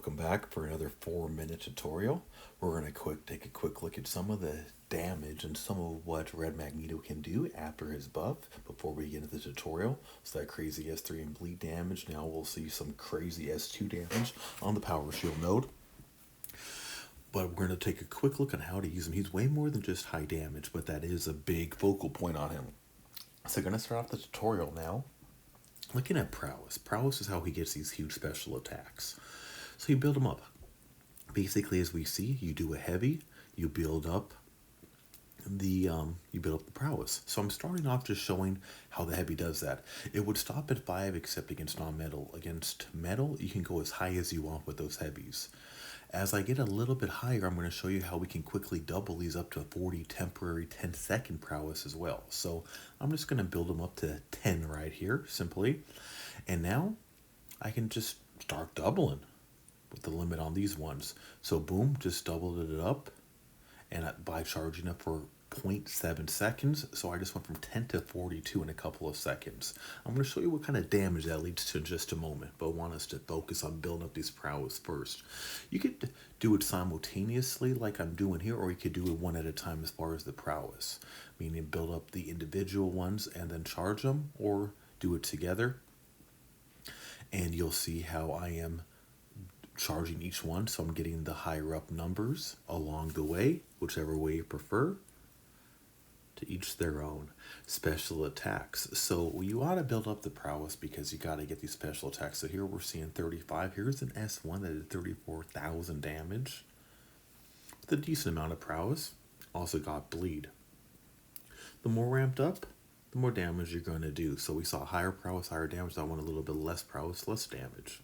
welcome back for another 4-minute tutorial. We're going to take a quick look at some of the damage and some of what Red Magneto can do after his buff before we get into the tutorial. So that crazy S3 and bleed damage. Now we'll see some crazy S2 damage on the power shield node. But we're going to take a quick look on how to use him. He's way more than just high damage, but that is a big focal point on him. So we're going to start off the tutorial now. Looking at prowess. Prowess is how he gets these huge special attacks. So you build them up. Basically, as we see, you do a heavy, you build up the prowess. So I'm starting off just showing how the heavy does that. It would stop at 5 except against non-metal. Against metal, you can go as high as you want with those heavies. As I get a little bit higher, I'm going to show you how we can quickly double these up to 40 temporary 10-second prowess as well. So I'm just going to build them up to 10 right here, simply. And now I can just start doubling with the limit on these ones. So boom, just doubled it up, and by charging up for 0.7 seconds. So I just went from 10 to 42 in a couple of seconds. I'm going to show you what kind of damage that leads to in just a moment, but I want us to focus on building up these prowess first. You could do it simultaneously like I'm doing here, or you could do it one at a time as far as the prowess, meaning build up the individual ones and then charge them, or do it together. And you'll see how I am charging each one, so I'm getting the higher up numbers along the way, whichever way you prefer. To each their own. Special attacks. So you ought to build up the prowess because you got to get these special attacks. So here we're seeing 35. Here's an S1 that did 34,000 damage with a decent amount of prowess. Also got bleed. The more ramped up, the more damage you're going to do. So we saw higher prowess, higher damage. I want a little bit less prowess, less damage.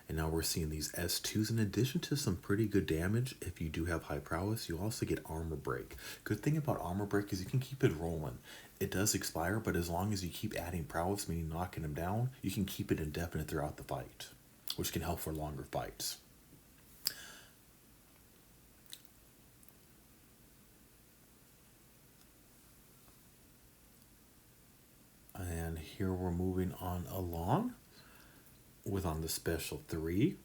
And now we're seeing these S2s. In addition to some pretty good damage, if you do have high prowess, you also get armor break. Good thing about armor break is you can keep it rolling. It does expire, but as long as you keep adding prowess, meaning knocking them down, you can keep it indefinite throughout the fight, which can help for longer fights. And here we're moving on along. On the special 3,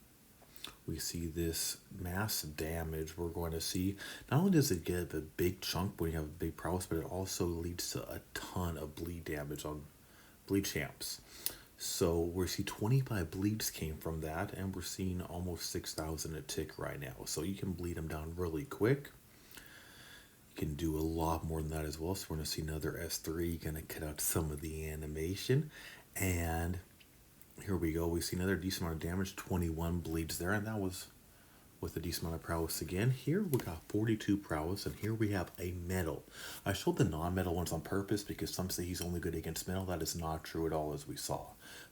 we see this massive damage. We're going to see, not only does it get a big chunk when you have a big prowess, but it also leads to a ton of bleed damage on bleed champs. So we see 25 bleeds came from that, and we're seeing almost 6,000 a tick right now. So you can bleed them down really quick. You can do a lot more than that as well. So we're going to see another S3, going to cut out some of the animation, and here we go. We see another decent amount of damage, 21 bleeds there, and that was with a decent amount of prowess again. Here we got 42 prowess, and here we have a metal. I showed the non-metal ones on purpose because some say he's only good against metal. That is not true at all, as we saw.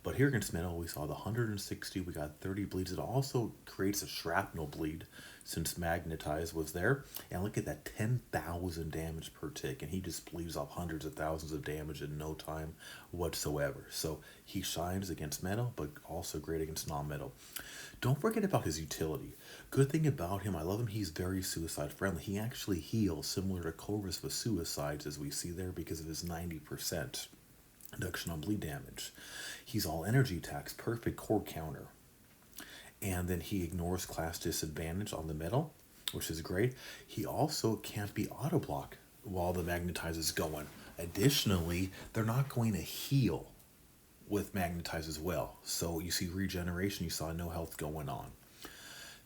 But here against metal, we saw the 160. We got 30 bleeds. It also creates a shrapnel bleed since Magnetize was there. And look at that, 10,000 damage per tick. And he just bleeds off hundreds of thousands of damage in no time whatsoever. So he shines against metal, but also great against non-metal. Don't forget about his utility. Good thing about him, I love him, he's very suicide friendly. He actually heals similar to Corvus with suicides, as we see there, because of his 90% reduction on bleed damage. He's all energy attacks, perfect core counter. And then he ignores class disadvantage on the metal, which is great. He also can't be auto block while the Magnetize is going. Additionally, they're not going to heal with Magnetize as well. So you see regeneration, you saw no health going on.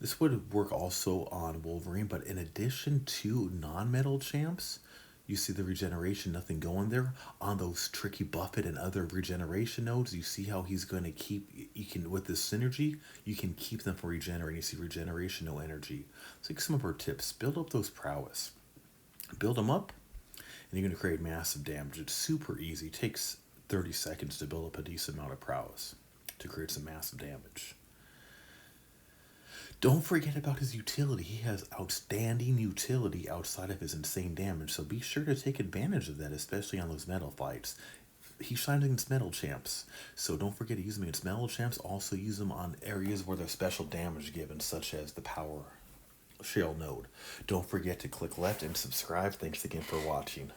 This would work also on Wolverine, but in addition to non-metal champs, you see the regeneration, nothing going there. On those tricky Buffett and other regeneration nodes, you see how he's going to keep, you can, with this synergy, you can keep them from regenerating. You see regeneration, no energy. So like some of our tips, build up those prowess. Build them up, and you're going to create massive damage. It's super easy. It takes 30 seconds to build up a decent amount of prowess to create some massive damage. Don't forget about his utility. He has outstanding utility outside of his insane damage, so be sure to take advantage of that, especially on those metal fights. He shines against metal champs, so don't forget to use him against metal champs. Also use them on areas where there's special damage given, such as the power shield node. Don't forget to click left and subscribe. Thanks again for watching.